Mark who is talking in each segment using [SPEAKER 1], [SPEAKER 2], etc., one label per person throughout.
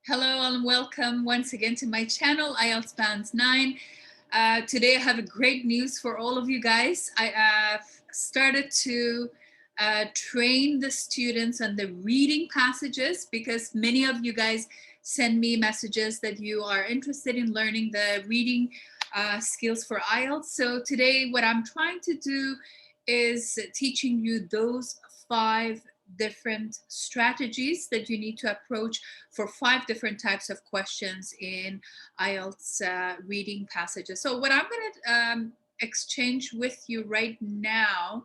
[SPEAKER 1] Hello and welcome once again to my channel, IELTS Bands 9. Today I have a great news for all of you guys. I have started to train the students on the reading passages because many of you guys send me messages that you are interested in learning the reading skills for IELTS. So today what I'm trying to do is teaching you those 5 different strategies that you need to approach for 5 different types of questions in IELTS reading passages. So what I'm going to exchange with you right now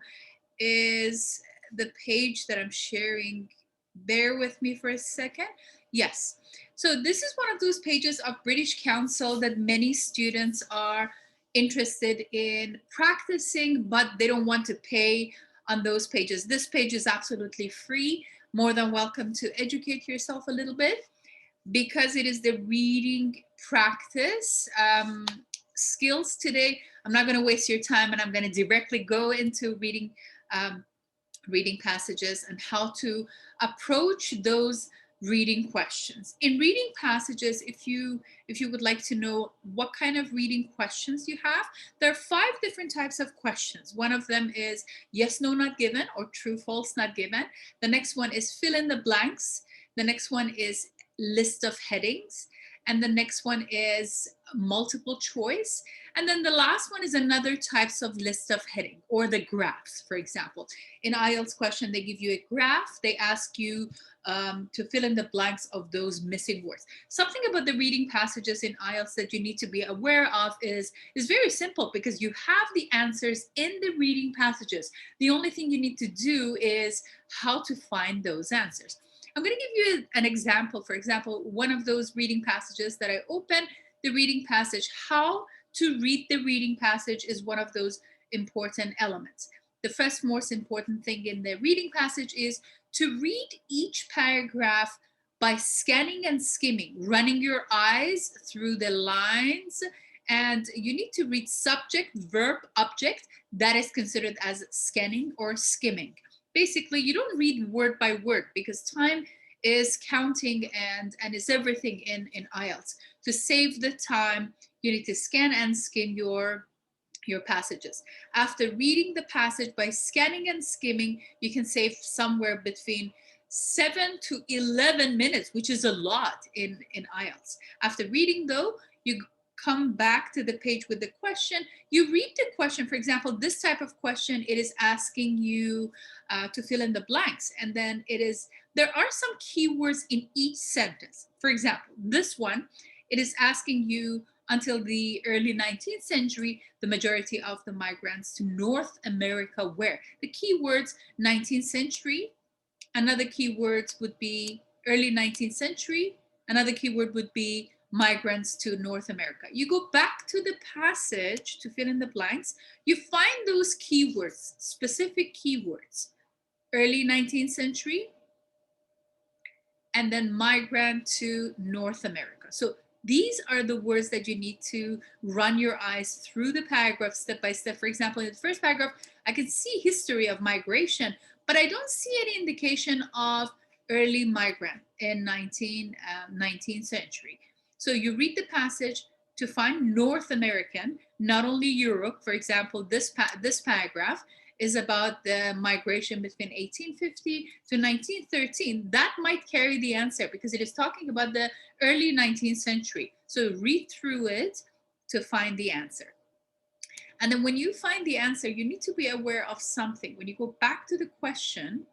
[SPEAKER 1] is the page that I'm sharing. Bear with me for a second. Yes. So this is one of those pages of British Council that many students are interested in practicing, but they don't want to pay on those pages. This page is absolutely free. More than welcome to educate yourself a little bit because it is the reading practice skills today. I'm not going to waste your time and I'm going to directly go into reading passages and how to approach those reading questions. In reading passages, if you would like to know what kind of reading questions you have, there are 5 different types of questions. One of them is yes, no, not given, or true, false, not given. The next one is fill in the blanks. The next one is list of headings. And the next one is multiple choice. And then the last one is another types of list of heading or the graphs, for example. In IELTS question, they give you a graph. They ask you to fill in the blanks of those missing words. Something about the reading passages in IELTS that you need to be aware of is very simple because you have the answers in the reading passages. The only thing you need to do is how to find those answers. I'm going to give you an example. For example, one of those reading passages that I open, the reading passage, how to read the reading passage is one of those important elements. The first most important thing in the reading passage is to read each paragraph by scanning and skimming, running your eyes through the lines, and you need to read subject, verb, object. That is considered as scanning or skimming. Basically, you don't read word by word because time is counting and is everything in IELTS. To save the time, you need to scan and skim your passages. After reading the passage by scanning and skimming, you can save somewhere between 7 to 11 minutes, which is a lot in IELTS. After reading though, you come back to the page with the question. You read the question. For example, this type of question, it is asking you to fill in the blanks. And then there are some keywords in each sentence. For example, this one, it is asking you until the early 19th century, the majority of the migrants to North America were. The keywords 19th century, another keyword would be early 19th century, another keyword would be migrants to North America. You go back to the passage to fill in the blanks, you find those keywords, specific keywords, early 19th century, and then migrant to North America. So these are the words that you need to run your eyes through the paragraph step by step. For example, in the first paragraph, I can see history of migration, but I don't see any indication of early migrant in 19th century. So you read the passage to find North American, not only Europe. For example, this paragraph is about the migration between 1850 to 1913. That might carry the answer because it is talking about the early 19th century. So read through it to find the answer. And then when you find the answer, you need to be aware of something. When you go back to the question,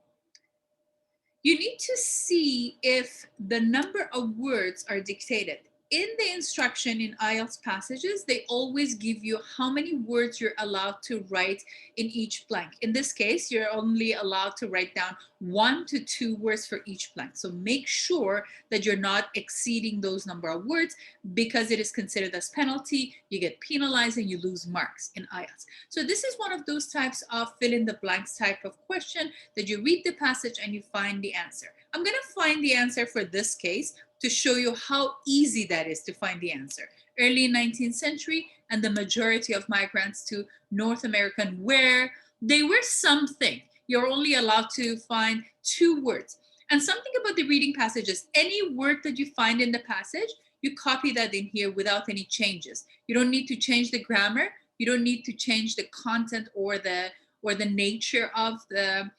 [SPEAKER 1] you need to see if the number of words are dictated. In the instruction in IELTS passages, they always give you how many words you're allowed to write in each blank. In this case, you're only allowed to write down 1 to 2 words for each blank. So make sure that you're not exceeding those number of words because it is considered as penalty. You get penalized and you lose marks in IELTS. So this is one of those types of fill in the blanks type of question that you read the passage and you find the answer. I'm going to find the answer for this case to show you how easy that is to find the answer. Early 19th century, and the majority of migrants to North American where they were something. You're only allowed to find 2 words. And something about the reading passages, any word that you find in the passage, you copy that in here without any changes. You don't need to change the grammar. You don't need to change the content or the nature of the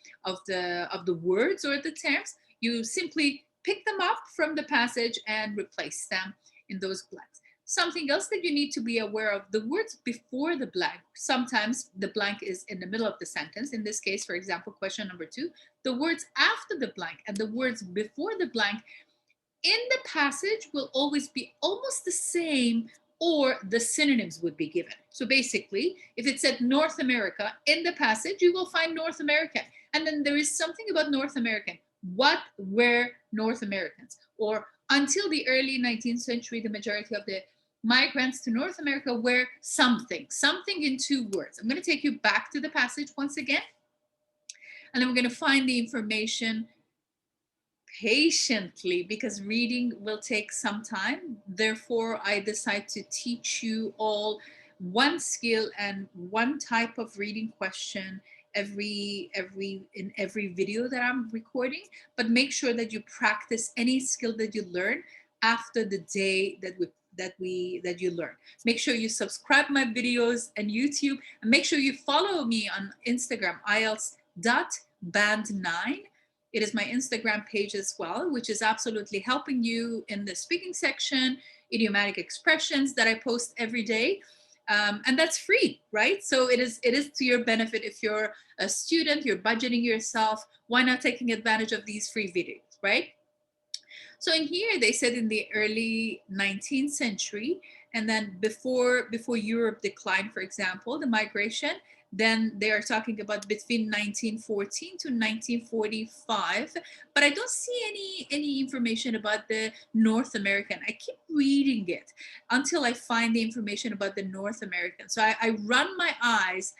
[SPEAKER 1] words or the terms. You simply pick them up from the passage and replace them in those blanks. Something else that you need to be aware of, the words before the blank. Sometimes the blank is in the middle of the sentence. In this case, for example, question number 2, the words after the blank and the words before the blank in the passage will always be almost the same, or the synonyms would be given. So basically, if it said North America in the passage, you will find North American. And then there is something about North American. What were North Americans? Or until the early 19th century, the majority of the migrants to North America were something in 2 words. I'm going to take you back to the passage once again. And then we're going to find the information patiently, because reading will take some time. Therefore, I decide to teach you all one skill and one type of reading question in every video that I'm recording. But make sure that you practice any skill that you learn after the day that you learn. Make sure you subscribe my videos and YouTube, and make sure you follow me on Instagram, IELTS.band9. It is my Instagram page as well, which is absolutely helping you in the speaking section, idiomatic expressions that I post every day. And that's free, right? So it is to your benefit. If you're a student, you're budgeting yourself, why not taking advantage of these free videos, right? So in here, they said in the early 19th century, and then before Europe declined, for example, the migration, then they are talking about between 1914 to 1945. But I don't see any information about the North American. I keep reading it until I find the information about the North American. So I run my eyes.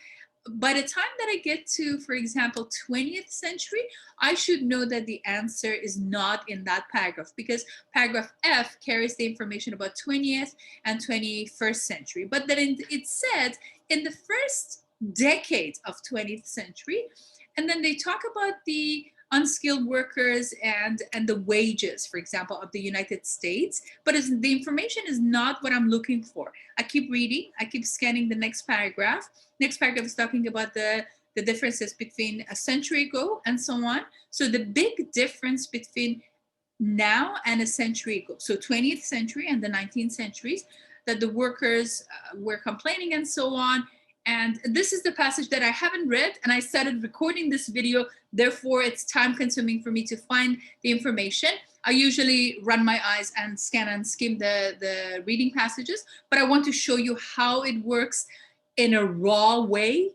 [SPEAKER 1] By the time that I get to, for example, 20th century, I should know that the answer is not in that paragraph, because paragraph F carries the information about 20th and 21st century. But then it said in the first decade of 20th century, and then they talk about the unskilled workers and the wages, for example, of the United States. But the information is not what I'm looking for. I keep reading, I keep scanning the next paragraph. Next paragraph is talking about the differences between a century ago and so on. So the big difference between now and a century ago, so 20th century and the 19th centuries, that the workers were complaining and so on. And this is the passage that I haven't read, and I started recording this video. Therefore, it's time consuming for me to find the information. I usually run my eyes and scan and skim the reading passages, but I want to show you how it works in a raw way.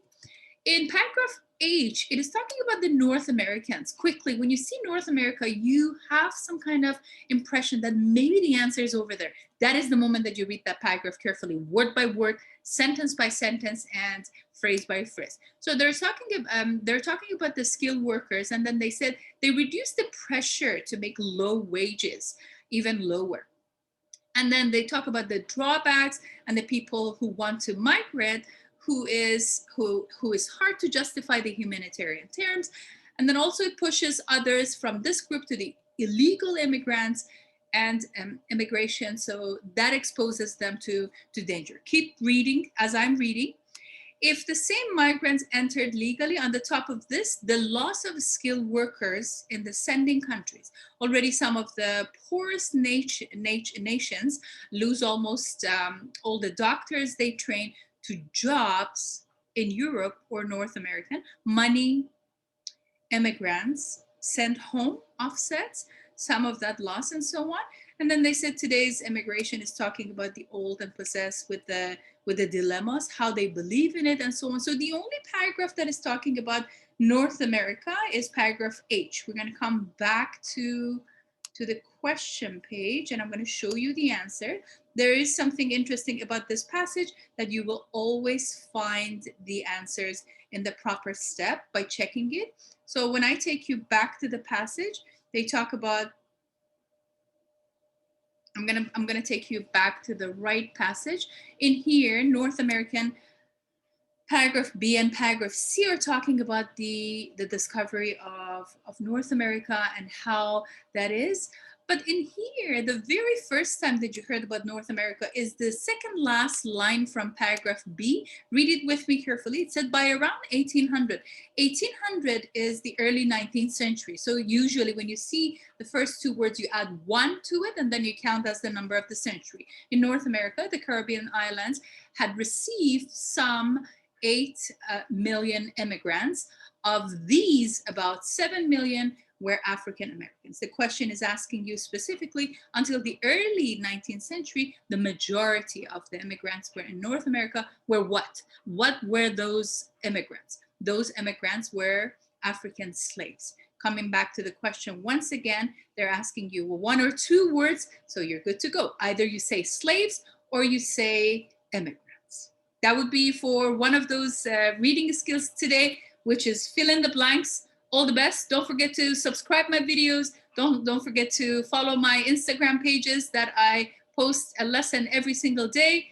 [SPEAKER 1] In paragraph H, it is talking about the North Americans. Quickly, when you see North America, you have some kind of impression that maybe the answer is over there. That is the moment that you read that paragraph carefully, word by word, sentence by sentence, and phrase by phrase. So they're talking about the skilled workers, and then they said they reduced the pressure to make low wages even lower. And then they talk about the drawbacks and the people who want to migrate, who is hard to justify the humanitarian terms. And then also it pushes others from this group to the illegal immigrants and immigration. So that exposes them to danger. Keep reading as I'm reading. If the same migrants entered legally, on the top of this, the loss of skilled workers in the sending countries. Already some of the poorest nations lose almost all the doctors they train to jobs in Europe or North America. Money, immigrants sent home offsets some of that loss and so on. And then they said today's immigration is talking about the old and possessed with the dilemmas, how they believe in it and so on. So the only paragraph that is talking about North America is paragraph H. We're going to come back to the question page, and I'm going to show you the answer. There is something interesting about this passage, that you will always find the answers in the proper step by checking it. So when I take you back to the passage, they talk about, I'm gonna take you back to the right passage. In here, North American, paragraph B and paragraph C are talking about the discovery of of North America and how that is. But in here, the very first time that you heard about North America is the second last line from paragraph B. Read it with me carefully. It said by around 1800. 1800 is the early 19th century. So usually when you see the first two words, you add one to it and then you count as the number of the century. In North America, the Caribbean islands had received some 8 million immigrants. Of these, about 7 million were African Americans. The question is asking you specifically, until the early 19th century, the majority of the immigrants were in North America were what? What were those immigrants? Those immigrants were African slaves. Coming back to the question once again, they're asking you one or two words, so you're good to go. Either you say slaves or you say immigrants. That would be for one of those reading skills today, which is fill in the blanks. All the best. Don't forget to subscribe my videos. Don't forget to follow my Instagram pages that I post a lesson every single day.